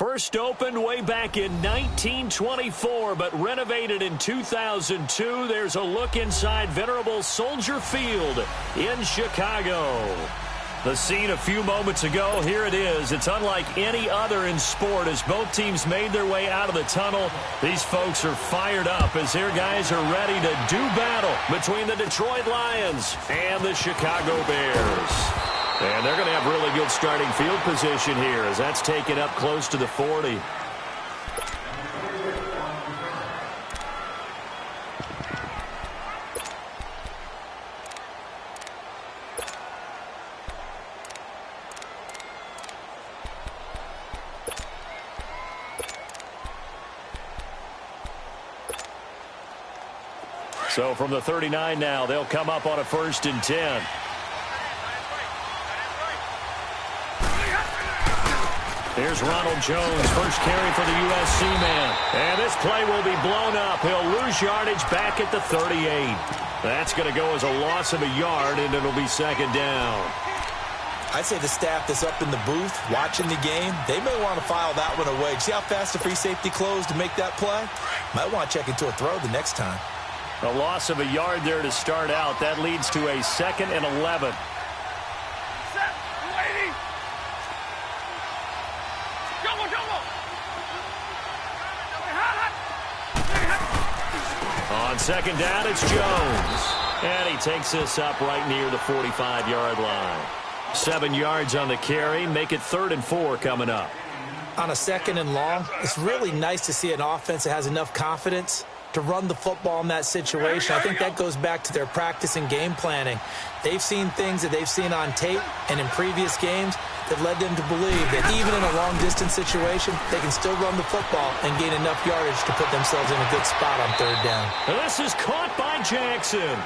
First opened way back in 1924, but renovated in 2002. There's a look inside venerable Soldier Field in Chicago. The scene a few moments ago, here it is. It's unlike any other in sport as both teams made their way out of the tunnel. These folks are fired up as their guys are ready to do battle between the Detroit Lions and the Chicago Bears. And they're going to have really good starting field position here as that's taken up close to the 40. So from the 39 now, they'll come up on a 1st and 10. Here's Ronald Jones, first carry for the USC man. And this play will be blown up. He'll lose yardage back at the 38. That's going to go as a loss of a yard, and it'll be 2nd down. I'd say the staff that's up in the booth watching the game, they may want to file that one away. See how fast the free safety closed to make that play? Might want to check into a throw the next time. A loss of a yard there to start out. That leads to a 2nd and 11. On 2nd down, it's Jones. And he takes this up right near the 45-yard line. 7 yards on the carry. Make it 3rd and 4 coming up. On a 2nd and long, it's really nice to see an offense that has enough confidence to run the football in that situation. I think that goes back to their practice and game planning. They've seen things that they've seen on tape and in previous games that led them to believe that even in a long-distance situation, they can still run the football and gain enough yardage to put themselves in a good spot on 3rd down. And this is caught by Jackson.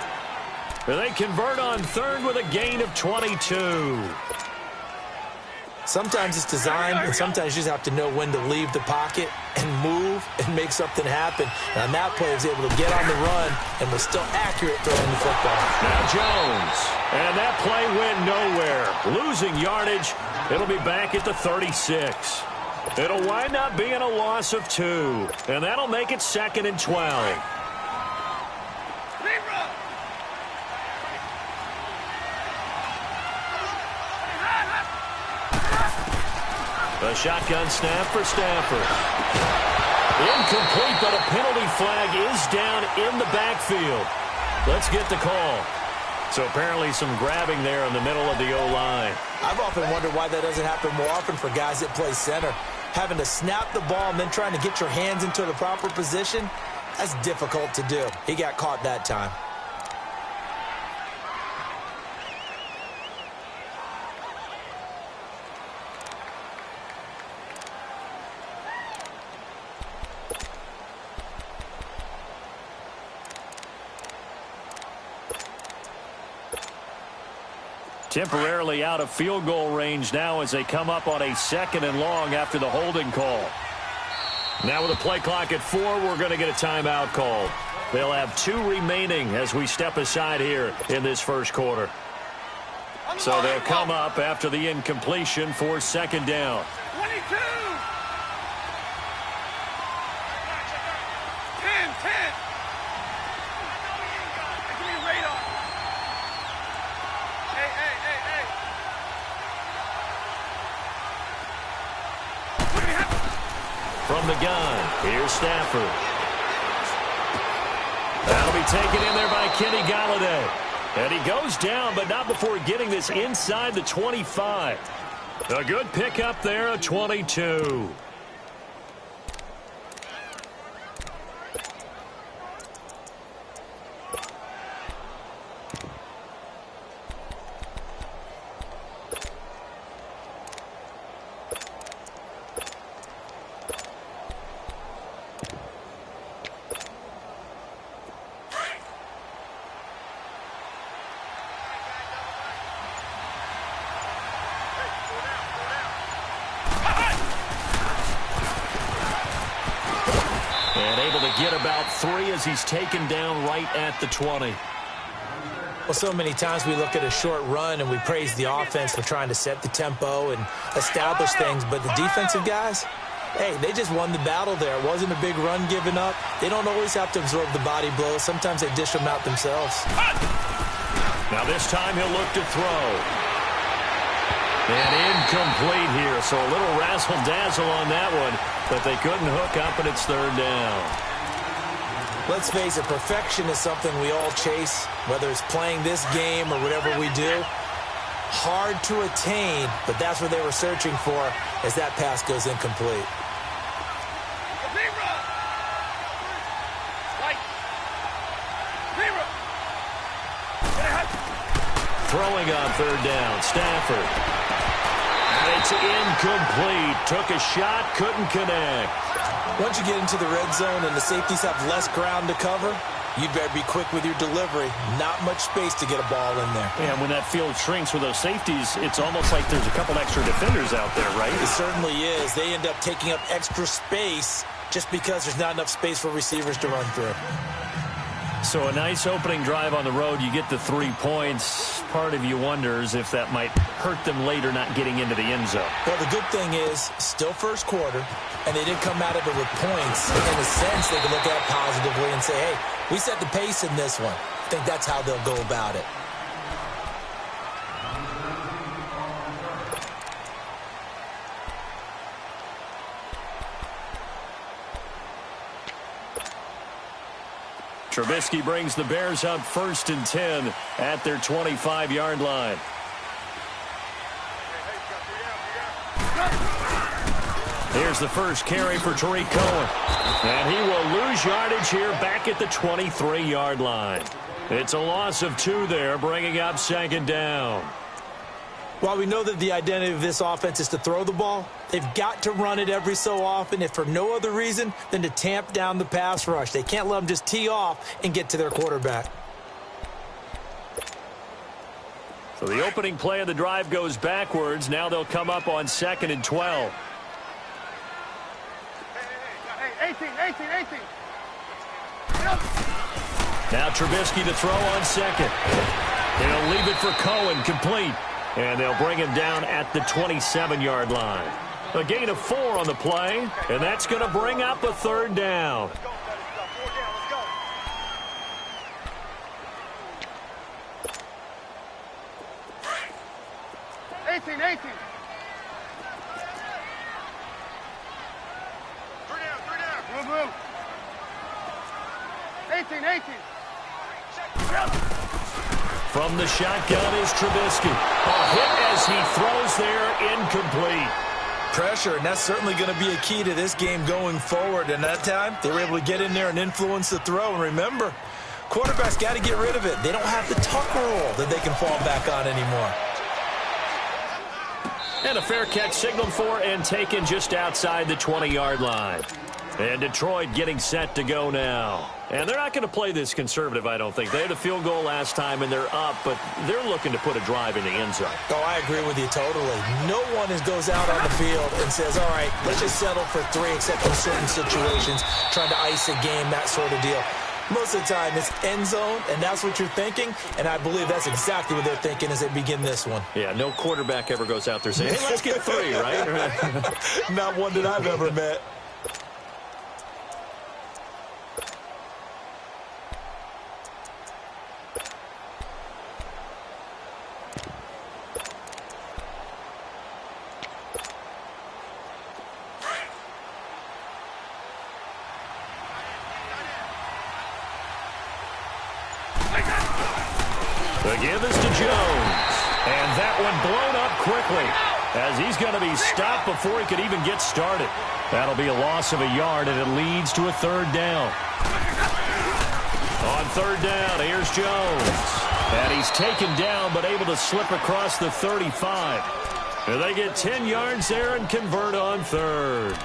They convert on 3rd with a gain of 22. Sometimes it's designed, and sometimes you just have to know when to leave the pocket and move and make something happen. And on that play, he was able to get on the run and was still accurate throwing the football. Now Jones. And that play went nowhere. Losing yardage. It'll be back at the 36. It'll wind up being a loss of 2. And that'll make it 2nd and 12. A shotgun snap for Stafford. Incomplete, but a penalty flag is down in the backfield. Let's get the call. So apparently some grabbing there in the middle of the O-line. I've often wondered why that doesn't happen more often for guys that play center. Having to snap the ball and then trying to get your hands into the proper position, that's difficult to do. He got caught that time. Temporarily out of field goal range now as they come up on a 2nd and long after the holding call. Now with the play clock at 4, we're going to get a timeout called. They'll have 2 remaining as we step aside here in this first quarter. So they'll come up after the incompletion for 2nd down. 22! 10. From the gun, here's Stafford. That'll be taken in there by Kenny Golladay. And he goes down, but not before getting this inside the 25. A good pickup there, a 22. Get about 3 as he's taken down right at the 20. Well, so many times we look at a short run and we praise the offense for trying to set the tempo and establish things, but the defensive guys, Hey, they just won the battle there. It wasn't a big run given up. They don't always have to absorb the body blows. Sometimes they dish them out themselves. Now this time he'll look to throw. And incomplete here, so a little razzle-dazzle on that one, but they couldn't hook up, and it's third down. Let's face it, perfection is something we all chase, whether it's playing this game or whatever we do. Hard to attain, but that's what they were searching for as that pass goes incomplete. Throwing on third down, Stafford. And it's incomplete. Took a shot, couldn't connect. Once you get into the red zone and the safeties have less ground to cover, you'd better be quick with your delivery. Not much space to get a ball in there. Yeah, when that field shrinks with those safeties, it's almost like there's a couple extra defenders out there, right? It certainly is. They end up taking up extra space just because there's not enough space for receivers to run through. So a nice opening drive on the road. You get the 3 points. Part of you wonders if that might hurt them later not getting into the end zone. Well, the good thing is, still first quarter, and they didn't come out of it with points. In a sense, they can look at it positively and say, hey, we set the pace in this one. I think that's how they'll go about it. Trubisky brings the Bears up 1st and 10 at their 25-yard line. Here's the first carry for Tariq Cohen. And he will lose yardage here back at the 23-yard line. It's a loss of 2 there, bringing up 2nd down. While we know that the identity of this offense is to throw the ball, they've got to run it every so often, if for no other reason than to tamp down the pass rush. They can't let them just tee off and get to their quarterback. So the opening play of the drive goes backwards. Now they'll come up on 2nd and 12. Hey, 18. Now Trubisky to throw on 2nd. He'll leave it for Cohen, complete. And they'll bring him down at the 27-yard line. A gain of 4 on the play, and that's going to bring up a 3rd down. Let's go. 18. 3 down. 18. From the shotgun is Trubisky. A hit as he throws there, incomplete. Pressure, and that's certainly going to be a key to this game going forward. And that time, they were able to get in there and influence the throw. And remember, quarterbacks got to get rid of it. They don't have the tuck rule that they can fall back on anymore. And a fair catch signaled for and taken just outside the 20-yard line. And Detroit getting set to go now. And they're not going to play this conservative, I don't think. They had a field goal last time, and they're up, but they're looking to put a drive in the end zone. Oh, I agree with you totally. No one goes out on the field and says, all right, let's just settle for 3, except in certain situations, trying to ice a game, that sort of deal. Most of the time, it's end zone, and that's what you're thinking, and I believe that's exactly what they're thinking as they begin this one. Yeah, no quarterback ever goes out there saying, hey, let's get 3, right? Not one that I've ever met. The give is to Jones. And that one blown up quickly as he's going to be stopped before he could even get started. That'll be a loss of a yard, and it leads to a 3rd down. On 3rd down, here's Jones. And he's taken down but able to slip across the 35. And they get 10 yards there and convert on 3rd.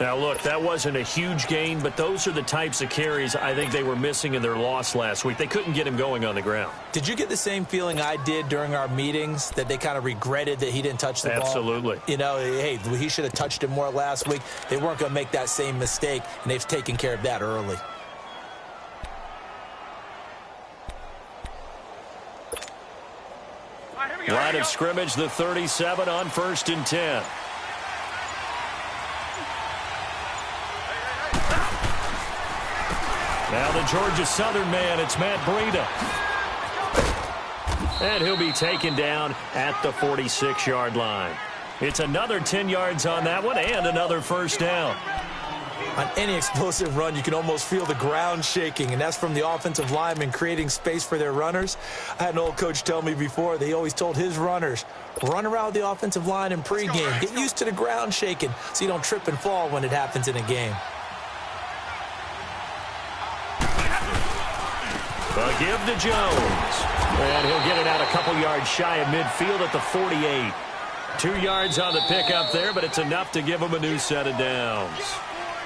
Now, look, that wasn't a huge gain, but those are the types of carries I think they were missing in their loss last week. They couldn't get him going on the ground. Did you get the same feeling I did during our meetings, that they kind of regretted that he didn't touch the ball? Absolutely. You know, hey, he should have touched it more last week. They weren't going to make that same mistake, and they've taken care of that early. Line of scrimmage, the 37 on 1st and 10. Now the Georgia Southern man, it's Matt Breida. And he'll be taken down at the 46-yard line. It's another 10 yards on that one and another first down. On any explosive run, you can almost feel the ground shaking, and that's from the offensive linemen creating space for their runners. I had an old coach tell me before, they always told his runners, run around the offensive line in pregame. Get used to the ground shaking so you don't trip and fall when it happens in a game. The give to Jones. And he'll get it out a couple yards shy of midfield at the 48. 2 yards on the pickup there, but it's enough to give him a new set of downs.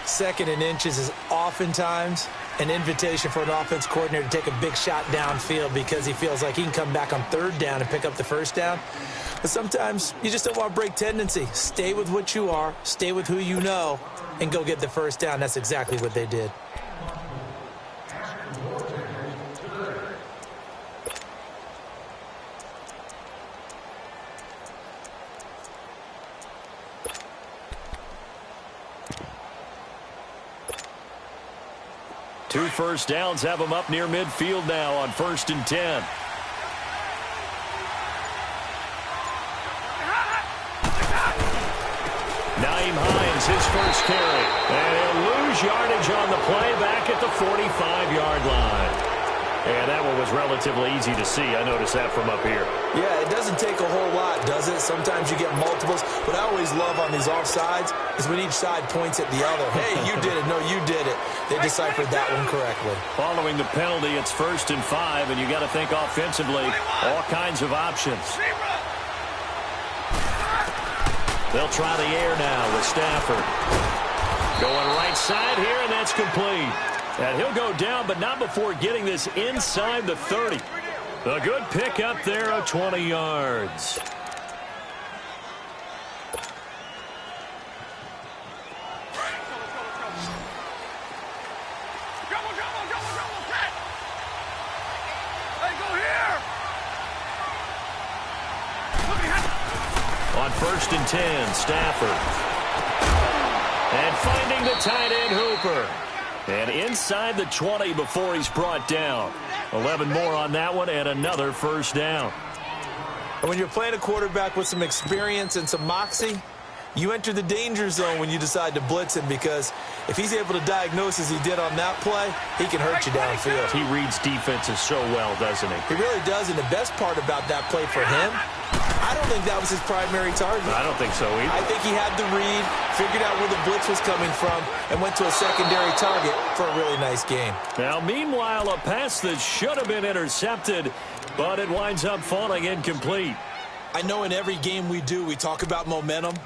2nd and inches is oftentimes an invitation for an offense coordinator to take a big shot downfield because he feels like he can come back on 3rd down and pick up the 1st down. But sometimes you just don't want to break tendency. Stay with what you are, stay with who you know, and go get the 1st down. That's exactly what they did. Two first downs have them up near midfield now on 1st and 10. Nyheim Hines, his first carry. And he'll lose yardage on the play back at the 45-yard line. And that one was relatively easy to see. I noticed that from up here. Yeah, it doesn't take a whole lot, does it? Sometimes you get multiples. What I always love on these offsides is when each side points at the other. Hey, you did it. No, you did it. They deciphered that one correctly. Following the penalty, it's 1st and 5, and you got to think offensively, all kinds of options. They'll try the air now with Stafford. Going right side here, and that's complete. And he'll go down, but not before getting this inside the 30. A good pick up there of 20 yards. On 1st and 10, Stafford. And finding the tight end, Hooper. And inside the 20 before he's brought down. 11 more on that one and another first down. And when you're playing a quarterback with some experience and some moxie, you enter the danger zone when you decide to blitz him, because if he's able to diagnose as he did on that play, he can hurt you downfield. He reads defenses so well, doesn't he? He really does, and the best part about that play for him, I don't think that was his primary target. I don't think so either. I think he had the read, figured out where the blitz was coming from, and went to a secondary target for a really nice game. Now, meanwhile, a pass that should have been intercepted, but it winds up falling incomplete. I know in every game we do, we talk about momentum.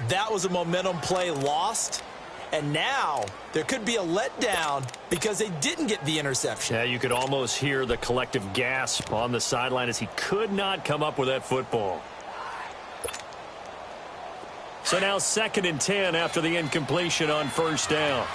That was a momentum play lost. And now there could be a letdown because they didn't get the interception. Yeah, you could almost hear the collective gasp on the sideline as he could not come up with that football. So now 2nd and 10 after the incompletion on 1st down.